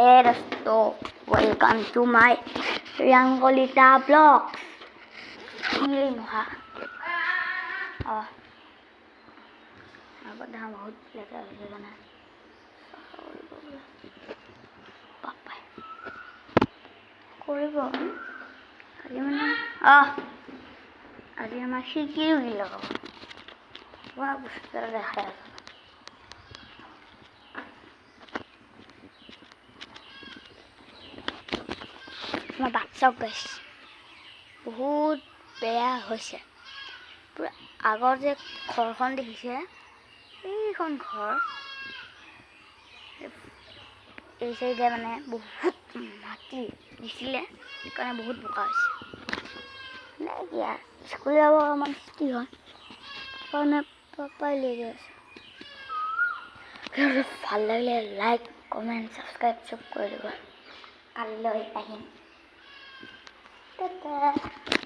Hey Rasto, welcome to my Rangolita Vlogs. Ini muha. Aku dah बहुत लेकर आया बना. Papa. Kau ibu. Hari mana? Hari masih kiri gila. Wah, besar dah. আমার বাচ্চাও গাইছে বহুত বেয়া হৈছে পুৰা আগৰ যে ঘৰখন দেখিছে এইখন ঘৰ এই চাইডে মানে বহুত মাটি দিছিলে সেইকাৰণে বহুত বোকা হৈছে নাই দিয়া স্কুল যাব অকণমান ছুটি হয় কাৰণে পাপাই লৈ গৈ আছে ভাল লাগিলে লাইক কমেণ্ট ছাবস্ক্ৰাইব চব কৰি দিব কালিলৈ আহিম Ta-da!